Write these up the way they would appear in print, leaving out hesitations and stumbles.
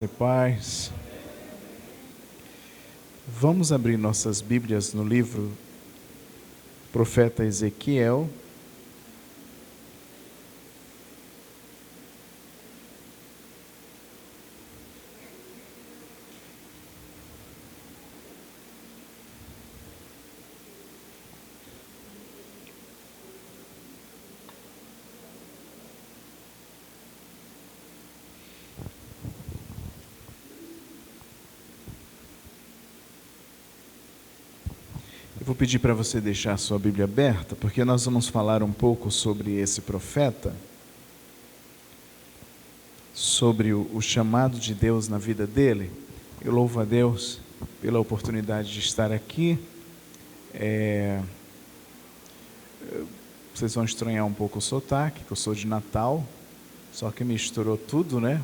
E paz. Vamos abrir nossas Bíblias no livro Profeta Ezequiel. Eu vou pedir para você deixar a sua Bíblia aberta, porque nós vamos falar um pouco sobre esse profeta, sobre o chamado de Deus na vida dele. Eu louvo a Deus pela oportunidade de estar aqui. Vocês vão estranhar um pouco o sotaque, que eu sou de Natal, só que misturou tudo, né?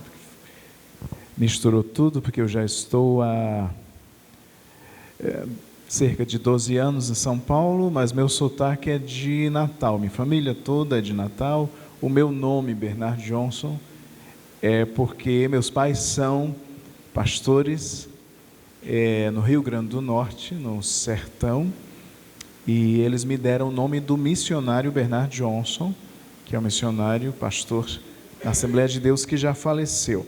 Misturou tudo, porque eu já estou há cerca de 12 anos em São Paulo, mas meu sotaque é de Natal, minha família toda é de Natal. O meu nome, Bernard Johnson, é porque meus pais são pastores no Rio Grande do Norte, no sertão, e eles me deram o nome do missionário Bernard Johnson, que é um missionário, pastor na Assembleia de Deus que já faleceu.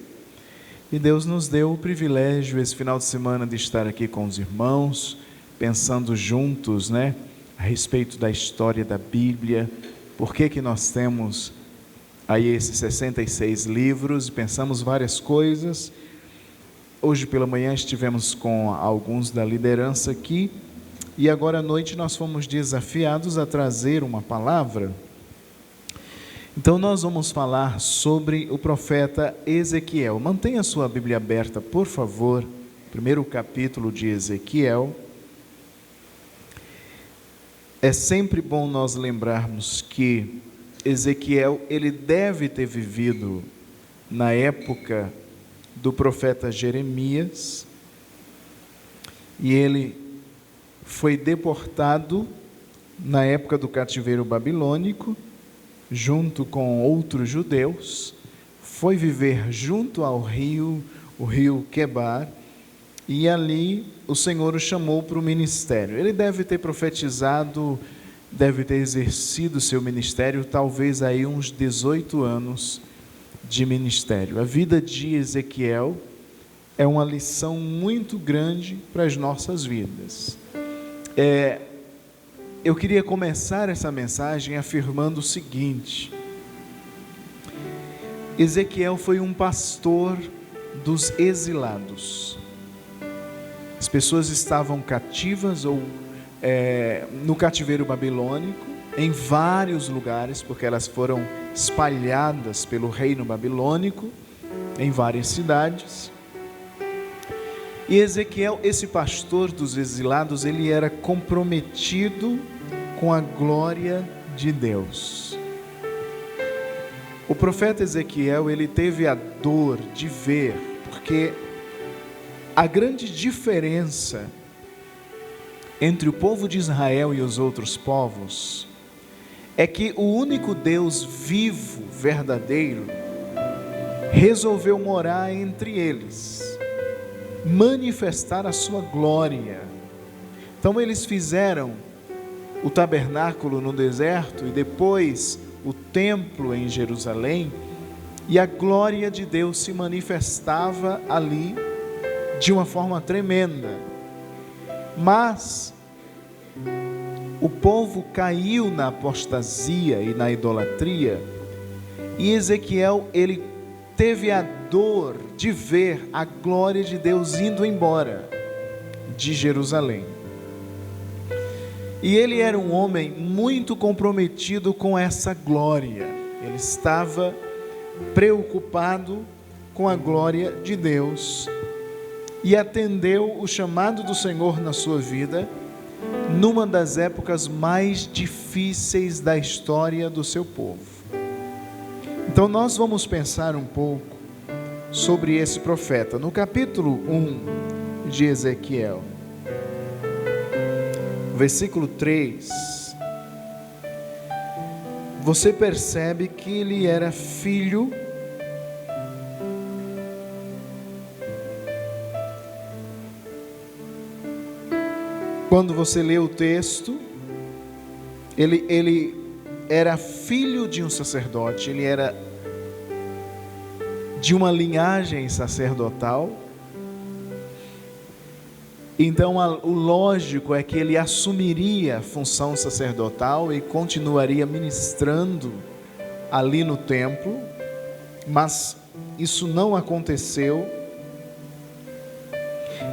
E Deus nos deu o privilégio esse final de semana de estar aqui com os irmãos, pensando juntos, a respeito da história da Bíblia, por que nós temos aí esses 66 livros, pensamos várias coisas. Hoje pela manhã estivemos com alguns da liderança aqui, e agora à noite nós fomos desafiados a trazer uma palavra. Então nós vamos falar sobre o profeta Ezequiel. Mantenha a sua Bíblia aberta, por favor, primeiro capítulo de Ezequiel. É sempre bom nós lembrarmos que Ezequiel, ele deve ter vivido na época do profeta Jeremias, e ele foi deportado na época do cativeiro babilônico, junto com outros judeus, foi viver junto ao rio, o rio Quebar, e ali o Senhor o chamou para o ministério. Ele deve ter profetizado, deve ter exercido seu ministério, talvez aí uns 18 anos de ministério. A vida de Ezequiel é uma lição muito grande para as nossas vidas. Eu queria começar essa mensagem afirmando o seguinte: Ezequiel foi um pastor dos exilados. As pessoas estavam cativas ou no cativeiro babilônico, em vários lugares, porque elas foram espalhadas pelo reino babilônico, em várias cidades. E Ezequiel, esse pastor dos exilados, ele era comprometido com a glória de Deus. O profeta Ezequiel, ele teve a dor de ver, porque a grande diferença entre o povo de Israel e os outros povos é que o único Deus vivo, verdadeiro, resolveu morar entre eles, manifestar a sua glória. Então eles fizeram o tabernáculo no deserto e depois o templo em Jerusalém, e a glória de Deus se manifestava ali de uma forma tremenda. Mas o povo caiu na apostasia e na idolatria, e Ezequiel, ele teve a dor de ver a glória de Deus indo embora de Jerusalém. E ele era um homem muito comprometido com essa glória. Ele estava preocupado com a glória de Deus e atendeu o chamado do Senhor na sua vida numa das épocas mais difíceis da história do seu povo. Então nós vamos pensar um pouco sobre esse profeta. No capítulo 1 de Ezequiel, versículo 3, você percebe que ele era filho Quando você lê o texto, ele era filho de um sacerdote, ele era de uma linhagem sacerdotal. Então, o lógico é que ele assumiria a função sacerdotal e continuaria ministrando ali no templo, mas isso não aconteceu.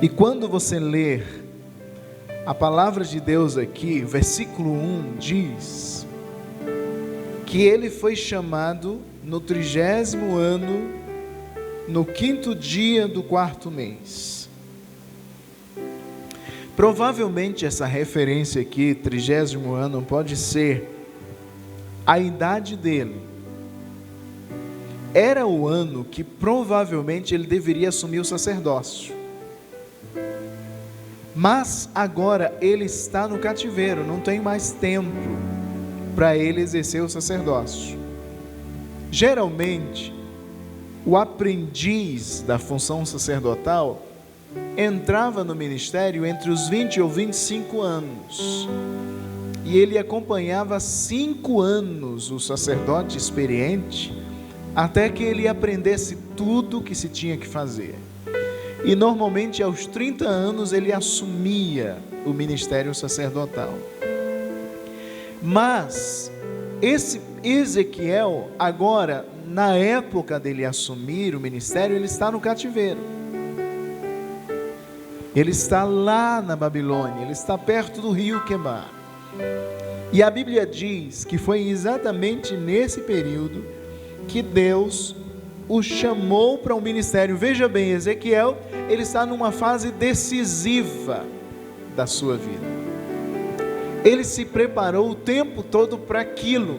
E quando você ler a palavra de Deus aqui, versículo 1 diz que ele foi chamado no 30º ano, no 5º dia do 4º mês. Provavelmente essa referência aqui, 30º ano, pode ser a idade dele. Era o ano que provavelmente ele deveria assumir o sacerdócio. Mas agora ele está no cativeiro, não tem mais templo para ele exercer o sacerdócio. Geralmente, o aprendiz da função sacerdotal entrava no ministério entre os 20 ou 25 anos. E ele acompanhava 5 anos o sacerdote experiente, até que ele aprendesse tudo o que se tinha que fazer. E normalmente aos 30 anos ele assumia o ministério sacerdotal. Mas esse Ezequiel, agora, na época dele assumir o ministério, ele está no cativeiro. Ele está lá na Babilônia, ele está perto do rio Quebar. E a Bíblia diz que foi exatamente nesse período que Deus o chamou para um ministério. Veja bem, Ezequiel, ele está numa fase decisiva da sua vida. Ele se preparou o tempo todo para aquilo.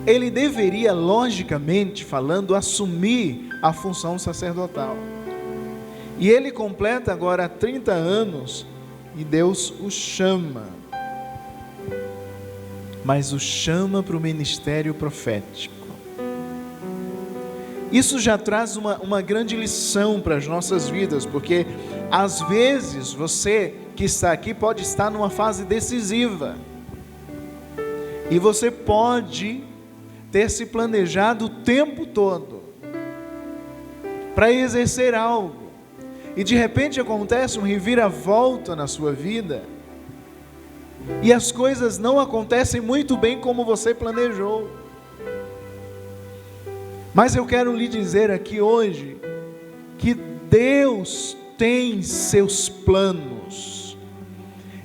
Ele deveria, logicamente falando, assumir a função sacerdotal. E ele completa agora 30 anos e Deus o chama. Mas o chama para o ministério profético. Isso já traz uma grande lição para as nossas vidas, porque às vezes você que está aqui pode estar numa fase decisiva. E você pode ter se planejado o tempo todo para exercer algo. E de repente acontece um reviravolta na sua vida, e as coisas não acontecem muito bem como você planejou. Mas eu quero lhe dizer aqui hoje, que Deus tem seus planos,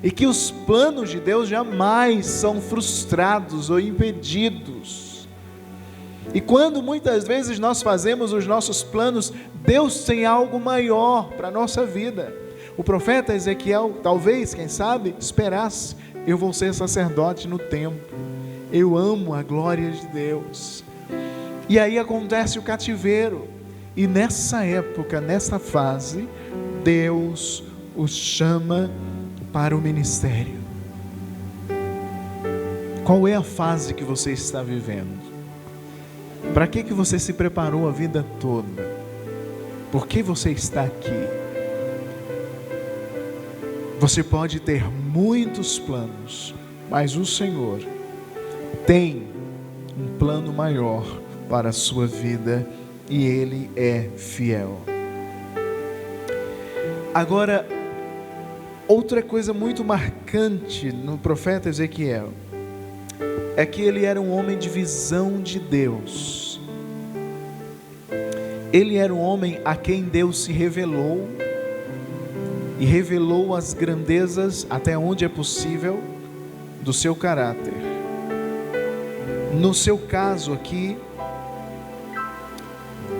e que os planos de Deus jamais são frustrados ou impedidos. E quando muitas vezes nós fazemos os nossos planos, Deus tem algo maior para a nossa vida. O profeta Ezequiel, talvez, quem sabe, esperasse: eu vou ser sacerdote no templo, eu amo a glória de Deus. E aí acontece o cativeiro, e nessa época, nessa fase, Deus os chama para o ministério. Qual é a fase que você está vivendo? Para que você se preparou a vida toda? Por que você está aqui? Você pode ter muitos planos, mas o Senhor tem um plano maior para a sua vida, e Ele é fiel. Agora, outra coisa muito marcante no profeta Ezequiel é que ele era um homem de visão de Deus. Ele era um homem a quem Deus se revelou, e revelou as grandezas, até onde é possível, do seu caráter. No seu caso aqui,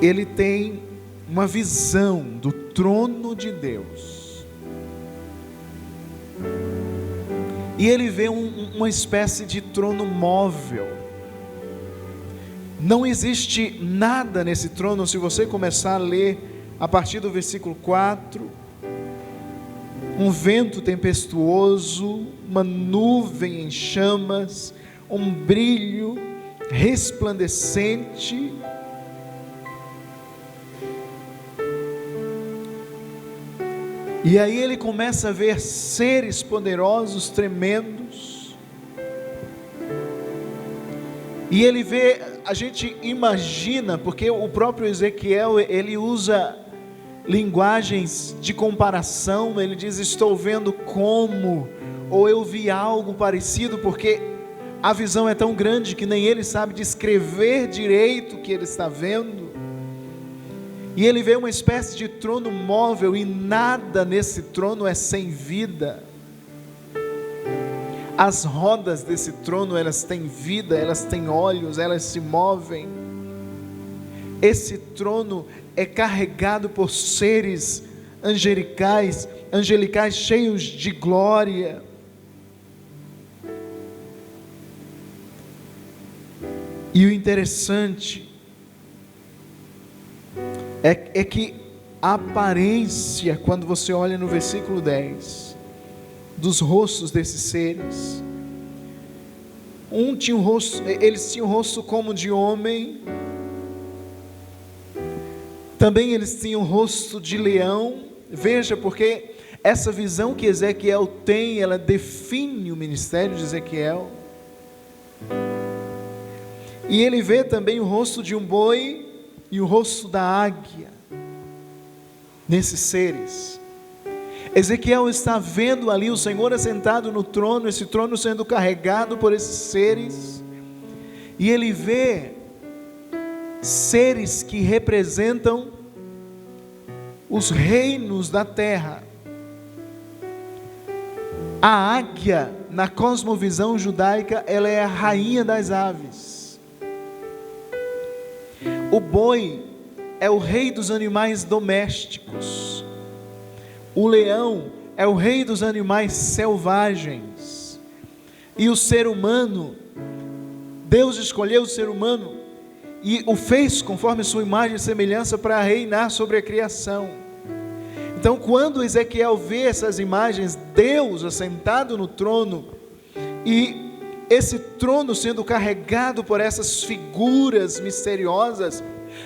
ele tem uma visão do trono de Deus, e ele vê uma espécie de trono móvel. Não existe nada nesse trono. Se você começar a ler a partir do versículo 4, um vento tempestuoso, uma nuvem em chamas, um brilho resplandecente, E aí ele começa a ver seres poderosos, tremendos. E ele vê, a gente imagina, porque o próprio Ezequiel, ele usa linguagens de comparação. Ele diz: estou vendo como, ou eu vi algo parecido, porque a visão é tão grande que nem ele sabe descrever direito o que ele está vendo. E ele vê uma espécie de trono móvel, e nada nesse trono é sem vida. As rodas desse trono, elas têm vida, elas têm olhos, elas se movem. Esse trono é carregado por seres angelicais cheios de glória. E o interessante é que a aparência, quando você olha no versículo 10, dos rostos desses seres, eles tinham um rosto como de homem, também eles tinham um rosto de leão. Veja, porque essa visão que Ezequiel tem, ela define o ministério de Ezequiel. E ele vê também o rosto de um boi e o rosto da águia nesses seres. Ezequiel está vendo ali o Senhor assentado no trono, esse trono sendo carregado por esses seres, e ele vê seres que representam os reinos da terra. A águia, na cosmovisão judaica, ela é a rainha das aves. O boi é o rei dos animais domésticos. O leão é o rei dos animais selvagens. E o ser humano, Deus escolheu o ser humano e o fez conforme sua imagem e semelhança para reinar sobre a criação. Então, quando Ezequiel vê essas imagens, Deus assentado no trono, e esse trono sendo carregado por essas figuras misteriosas,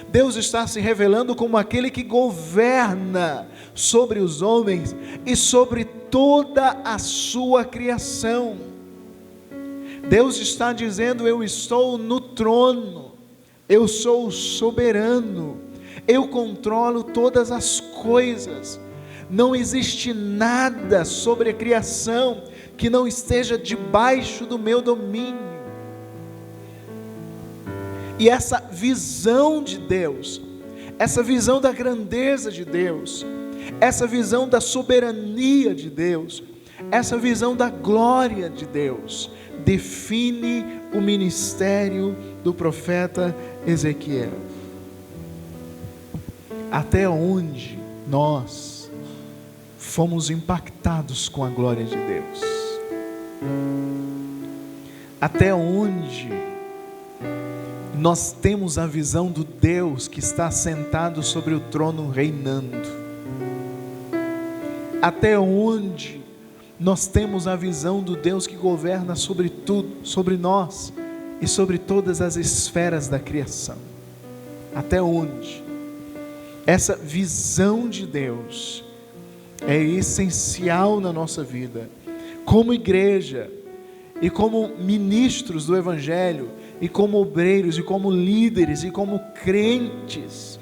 Deus está se revelando como aquele que governa sobre os homens e sobre toda a sua criação. Deus está dizendo: eu estou no trono, eu sou o soberano, eu controlo todas as coisas, não existe nada sobre a criação que não esteja debaixo do meu domínio. E essa visão de Deus, essa visão da grandeza de Deus, essa visão da soberania de Deus, essa visão da glória de Deus, define o ministério do profeta Ezequiel. Até onde nós fomos impactados com a glória de Deus? Até onde nós temos a visão do Deus que está sentado sobre o trono reinando? Até onde nós temos a visão do Deus que governa sobre tudo, sobre nós e sobre todas as esferas da criação? Até onde? Essa visão de Deus é essencial na nossa vida, como igreja, e como ministros do Evangelho, e como obreiros, e como líderes, e como crentes.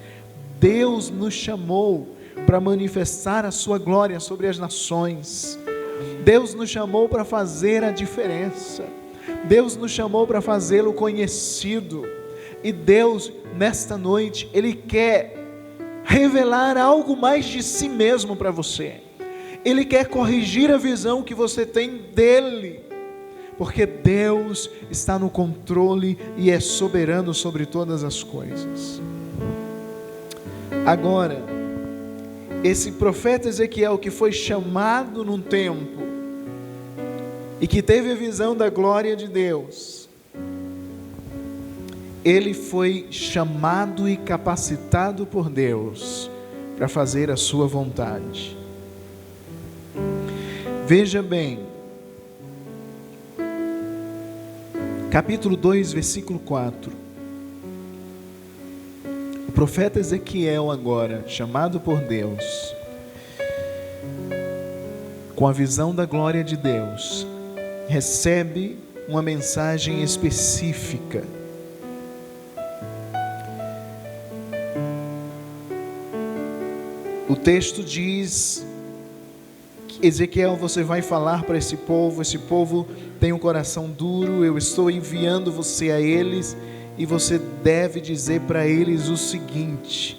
Deus nos chamou para manifestar a sua glória sobre as nações. Deus nos chamou para fazer a diferença. Deus nos chamou para fazê-lo conhecido. E Deus, nesta noite, Ele quer revelar algo mais de si mesmo para você. Ele quer corrigir a visão que você tem dEle, porque Deus está no controle e é soberano sobre todas as coisas. Agora, esse profeta Ezequiel, que foi chamado num tempo e que teve a visão da glória de Deus, ele foi chamado e capacitado por Deus para fazer a sua vontade. Veja bem, capítulo 2, versículo 4. O profeta Ezequiel agora, chamado por Deus, com a visão da glória de Deus, recebe uma mensagem específica. O texto diz: Ezequiel, você vai falar para esse povo tem um coração duro, eu estou enviando você a eles, e você deve dizer para eles o seguinte: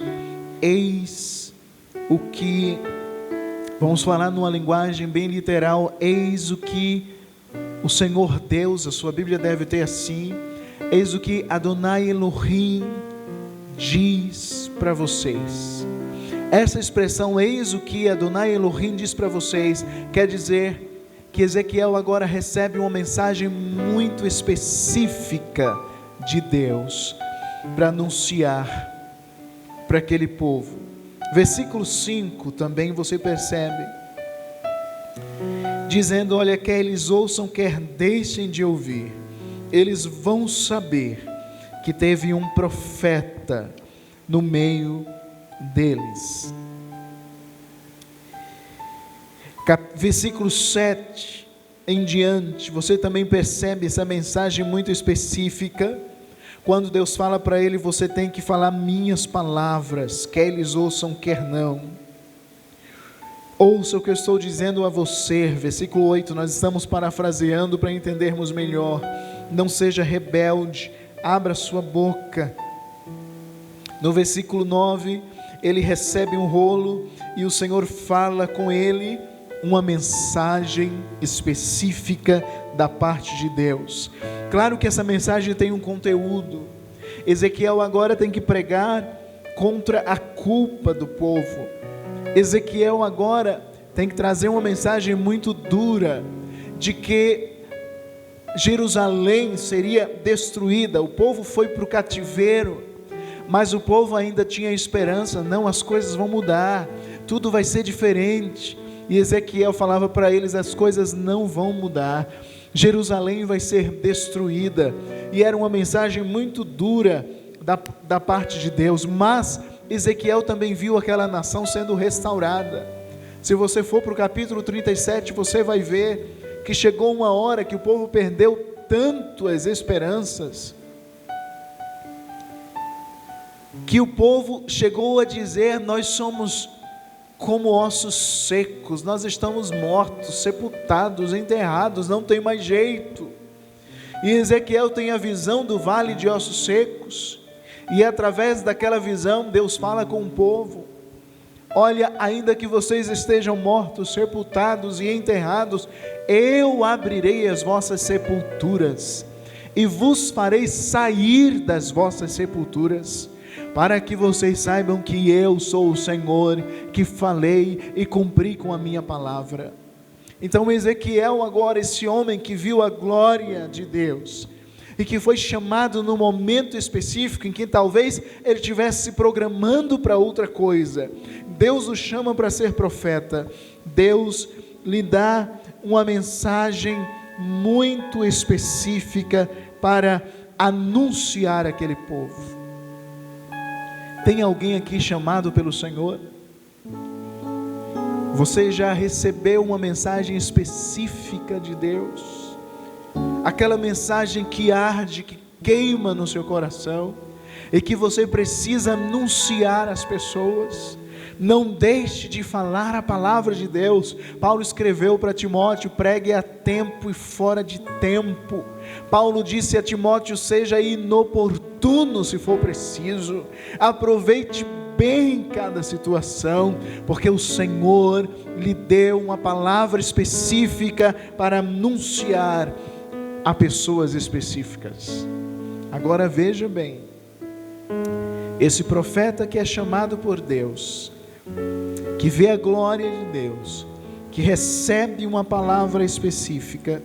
eis o que, vamos falar numa linguagem bem literal, eis o que o Senhor Deus, a sua Bíblia deve ter assim, eis o que Adonai Elohim diz para vocês. Essa expressão, eis o que Adonai Elohim diz para vocês, quer dizer que Ezequiel agora recebe uma mensagem muito específica de Deus para anunciar para aquele povo. Versículo 5 também você percebe, dizendo: olha, quer eles ouçam, quer deixem de ouvir, eles vão saber que teve um profeta no meio deles. Versículo 7 em diante, você também percebe essa mensagem muito específica, quando Deus fala para ele: você tem que falar minhas palavras, quer eles ouçam, quer não. Ouça o que eu estou dizendo a você. Versículo 8, nós estamos parafraseando para entendermos melhor. Não seja rebelde, abra sua boca. No versículo 9, ele recebe um rolo e o Senhor fala com ele uma mensagem específica da parte de Deus. Claro que essa mensagem tem um conteúdo. Ezequiel agora tem que pregar contra a culpa do povo. Ezequiel agora tem que trazer uma mensagem muito dura de que Jerusalém seria destruída. O povo foi para o cativeiro, mas o povo ainda tinha esperança. Não, as coisas vão mudar, tudo vai ser diferente. E Ezequiel falava para eles: as coisas não vão mudar, Jerusalém vai ser destruída. E era uma mensagem muito dura da parte de Deus, mas Ezequiel também viu aquela nação sendo restaurada. Se você for para o capítulo 37, você vai ver que chegou uma hora que o povo perdeu tanto as esperanças, que o povo chegou a dizer: nós somos como ossos secos, nós estamos mortos, sepultados, enterrados, não tem mais jeito. E Ezequiel tem a visão do vale de ossos secos, e através daquela visão Deus fala com o povo: olha, ainda que vocês estejam mortos, sepultados e enterrados, eu abrirei as vossas sepulturas e vos farei sair das vossas sepulturas, para que vocês saibam que eu sou o Senhor, que falei e cumpri com a minha palavra. Então Ezequiel agora, esse homem que viu a glória de Deus, e que foi chamado num momento específico, em que talvez ele estivesse se programando para outra coisa, Deus o chama para ser profeta. Deus lhe dá uma mensagem muito específica para anunciar aquele povo. Tem alguém aqui chamado pelo Senhor? Você já recebeu uma mensagem específica de Deus? Aquela mensagem que arde, que queima no seu coração, e que você precisa anunciar às pessoas. Não deixe de falar a palavra de Deus. Paulo escreveu para Timóteo: pregue a tempo e fora de tempo. Paulo disse a Timóteo: seja inoportuno se for preciso, aproveite bem cada situação, porque o Senhor lhe deu uma palavra específica para anunciar a pessoas específicas. Agora veja bem, esse profeta que é chamado por Deus, que vê a glória de Deus, que recebe uma palavra específica,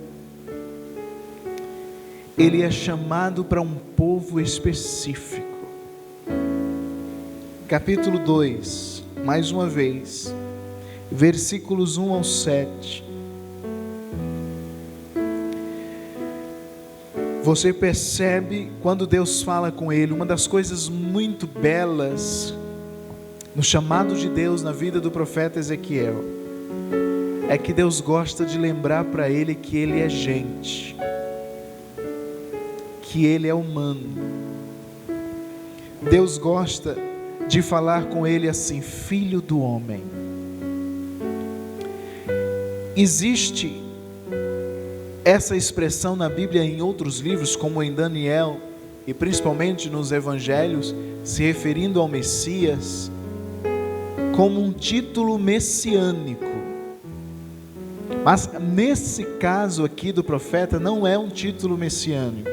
ele é chamado para um povo específico. Capítulo 2, mais uma vez, versículos 1 ao 7. Você percebe quando Deus fala com ele, uma das coisas muito belas no chamado de Deus na vida do profeta Ezequiel, é que Deus gosta de lembrar para ele que ele é gente, que ele é humano. Deus gosta de falar com ele assim: filho do homem. Existe essa expressão na Bíblia em outros livros, como em Daniel, e principalmente nos evangelhos, se referindo ao Messias, como um título messiânico. Mas nesse caso aqui do profeta, não é um título messiânico.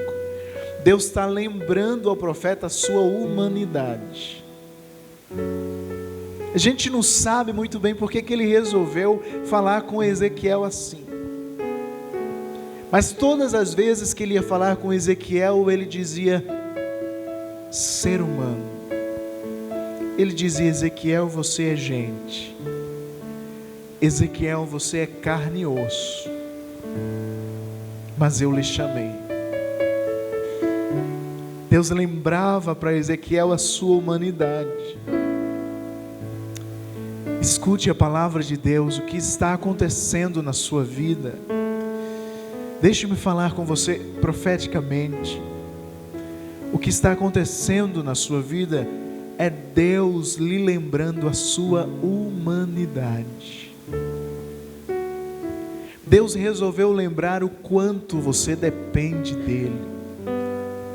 Deus está lembrando ao profeta a sua humanidade. A gente não sabe muito bem porque que ele resolveu falar com Ezequiel assim. Mas todas as vezes que ele ia falar com Ezequiel, ele dizia: ser humano. Ele dizia: Ezequiel, você é gente. Ezequiel, você é carne e osso. Mas eu lhe chamei. Deus lembrava para Ezequiel a sua humanidade. Escute a palavra de Deus, o que está acontecendo na sua vida. Deixe-me falar com você profeticamente. O que está acontecendo na sua vida é Deus lhe lembrando a sua humanidade. Deus resolveu lembrar o quanto você depende dEle,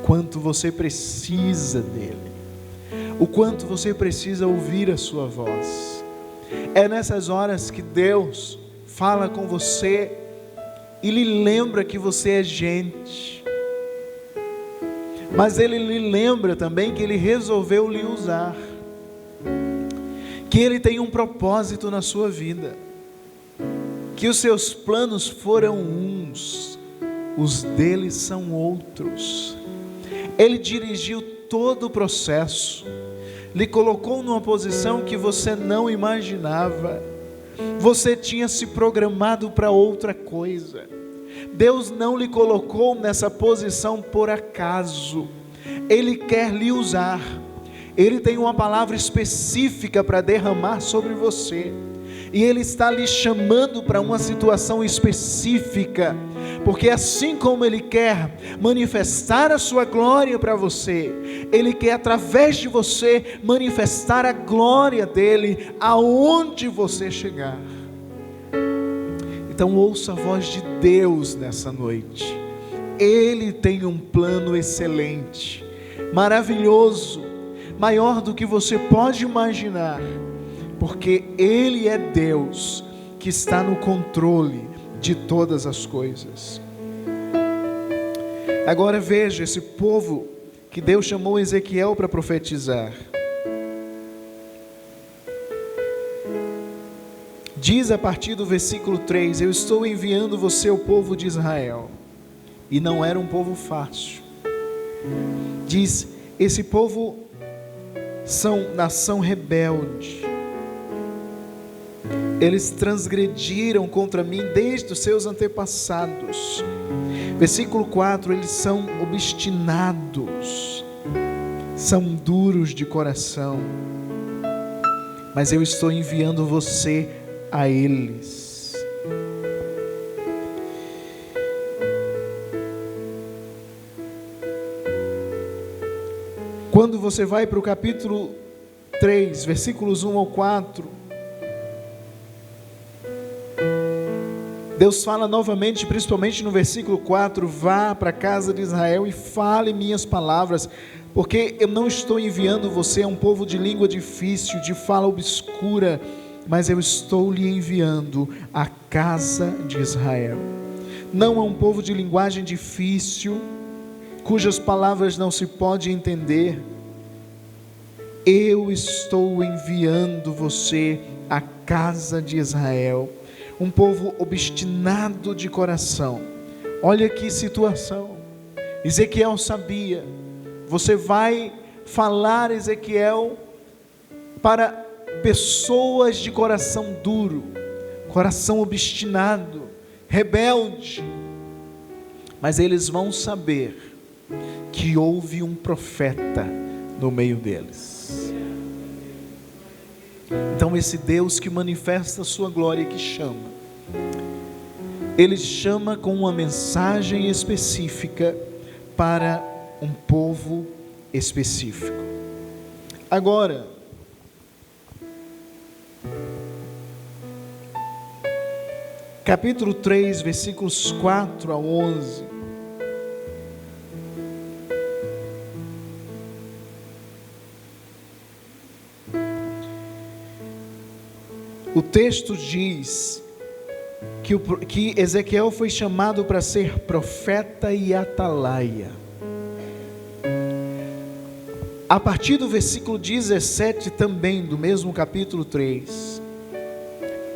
quanto você precisa dEle, o quanto você precisa ouvir a sua voz. É nessas horas que Deus fala com você e lhe lembra que você é gente, mas Ele lhe lembra também que Ele resolveu lhe usar, que Ele tem um propósito na sua vida, que os seus planos foram uns, os dele são outros. Ele dirigiu todo o processo, lhe colocou numa posição que você não imaginava. Você tinha se programado para outra coisa. Deus não lhe colocou nessa posição por acaso. Ele quer lhe usar. Ele tem uma palavra específica para derramar sobre você. E Ele está lhe chamando para uma situação específica, porque assim como Ele quer manifestar a sua glória para você, Ele quer através de você manifestar a glória dEle aonde você chegar. Então ouça a voz de Deus nessa noite. Ele tem um plano excelente, maravilhoso, maior do que você pode imaginar, porque Ele é Deus que está no controle de todas as coisas. Agora veja esse povo que Deus chamou Ezequiel para profetizar. Diz a partir do versículo 3: eu estou enviando você ao povo de Israel. E não era um povo fácil. Diz: esse povo são nação rebelde. Eles transgrediram contra mim desde os seus antepassados. Versículo 4: eles são obstinados, são duros de coração, mas eu estou enviando você a eles. Quando você vai para o capítulo 3, versículos 1 ao 4, Deus fala novamente, principalmente no versículo 4: vá para a casa de Israel e fale minhas palavras, porque eu não estou enviando você a um povo de língua difícil, de fala obscura, mas eu estou lhe enviando a casa de Israel. Não a um povo de linguagem difícil, cujas palavras não se pode entender. Eu estou enviando você à casa de Israel, um povo obstinado de coração. Olha que situação. Ezequiel sabia. Você vai falar, Ezequiel, para pessoas de coração duro, coração obstinado, rebelde, mas eles vão saber que houve um profeta no meio deles. Então esse Deus que manifesta a sua glória e que chama, Ele chama com uma mensagem específica para um povo específico. Agora, capítulo 3, versículos 4 a 11. O texto diz que Ezequiel foi chamado para ser profeta e atalaia. A partir do versículo 17 também, do mesmo capítulo 3,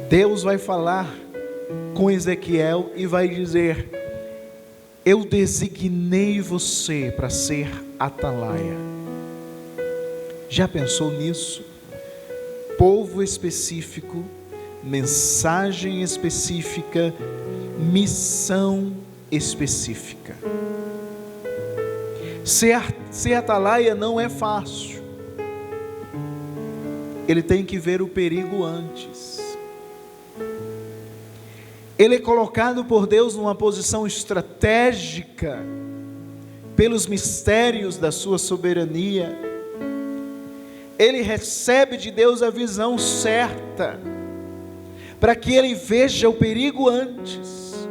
Deus vai falar com Ezequiel e vai dizer: eu designei você para ser atalaia. Já pensou nisso? Povo específico, mensagem específica, missão específica. Ser atalaia não é fácil. Ele tem que ver o perigo antes. Ele é colocado por Deus numa posição estratégica, pelos mistérios da sua soberania. Ele recebe de Deus a visão certa, para que ele veja o perigo antes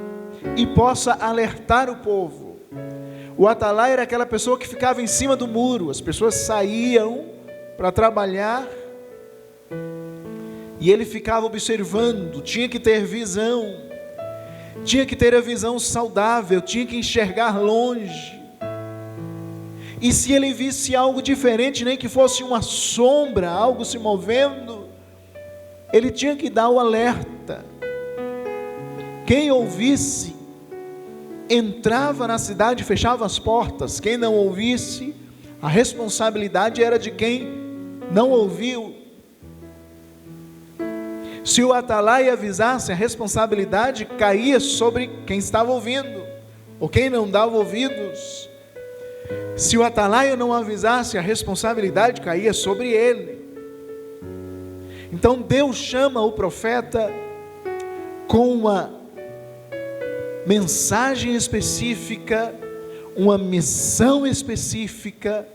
e possa alertar o povo. O atalaia era aquela pessoa que ficava em cima do muro. As pessoas saíam para trabalhar e ele ficava observando. Tinha que ter visão, tinha que ter a visão saudável, tinha que enxergar longe. E se ele visse algo diferente, nem que fosse uma sombra, algo se movendo, ele tinha que dar o alerta. Quem ouvisse entrava na cidade e fechava as portas. Quem não ouvisse, a responsabilidade era de quem não ouviu. Se o atalaia avisasse, a responsabilidade caía sobre quem estava ouvindo, ou quem não dava ouvidos. Se o atalaia não avisasse, a responsabilidade caía sobre ele. Então Deus chama o profeta com uma mensagem específica, uma missão específica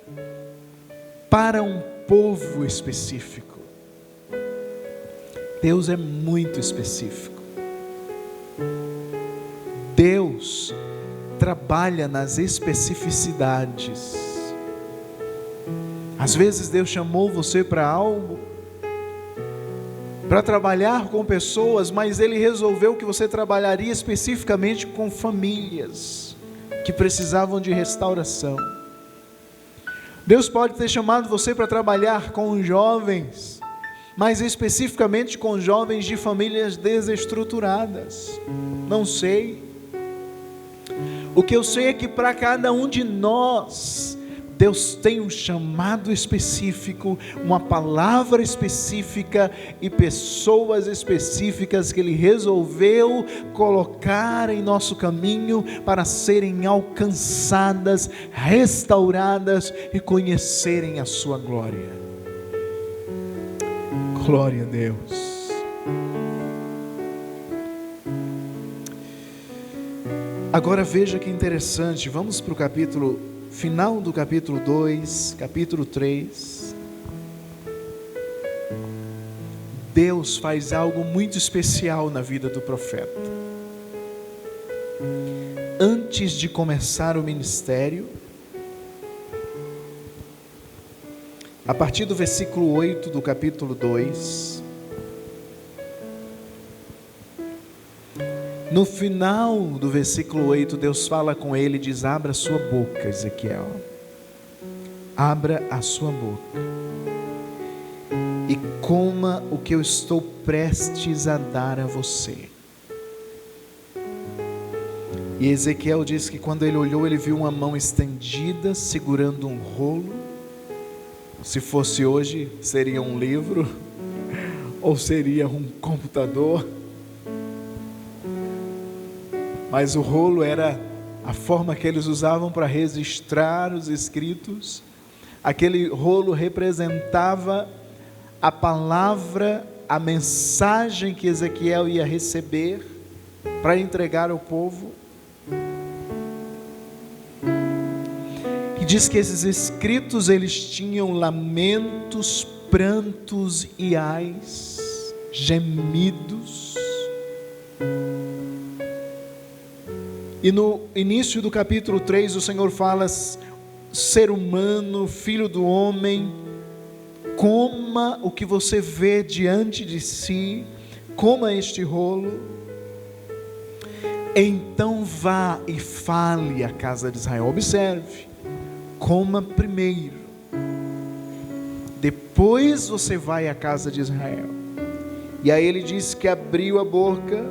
para um povo específico. Deus é muito específico. Deus trabalha nas especificidades. Às vezes Deus chamou você para algo, para trabalhar com pessoas, mas Ele resolveu que você trabalharia especificamente com famílias que precisavam de restauração. Deus pode ter chamado você para trabalhar com jovens, mas especificamente com jovens de famílias desestruturadas. Não sei. O que eu sei é que para cada um de nós, Deus tem um chamado específico, uma palavra específica e pessoas específicas que Ele resolveu colocar em nosso caminho para serem alcançadas, restauradas e conhecerem a sua glória. Glória a Deus. Agora veja que interessante, vamos para o final do capítulo 2, capítulo 3. Deus faz algo muito especial na vida do profeta. Antes de começar o ministério, a partir do versículo 8 do capítulo 2, no final do versículo 8, Deus fala com ele e diz: abra a sua boca, Ezequiel. Abra a sua boca e coma o que eu estou prestes a dar a você. E Ezequiel diz que quando ele olhou, ele viu uma mão estendida, segurando um rolo. Se fosse hoje, seria um livro, ou seria um computador. Mas o rolo era a forma que eles usavam para registrar os escritos. Aquele rolo representava a palavra, a mensagem que Ezequiel ia receber. para entregar ao povo. E diz que esses escritos, eles tinham lamentos, prantos e ais, gemidos. E no início do capítulo 3, o Senhor fala: ser humano, filho do homem, coma o que você vê diante de si, coma este rolo, então vá e fale à casa de Israel. Observe, coma primeiro, depois você vai à casa de Israel. E aí ele diz que abriu a boca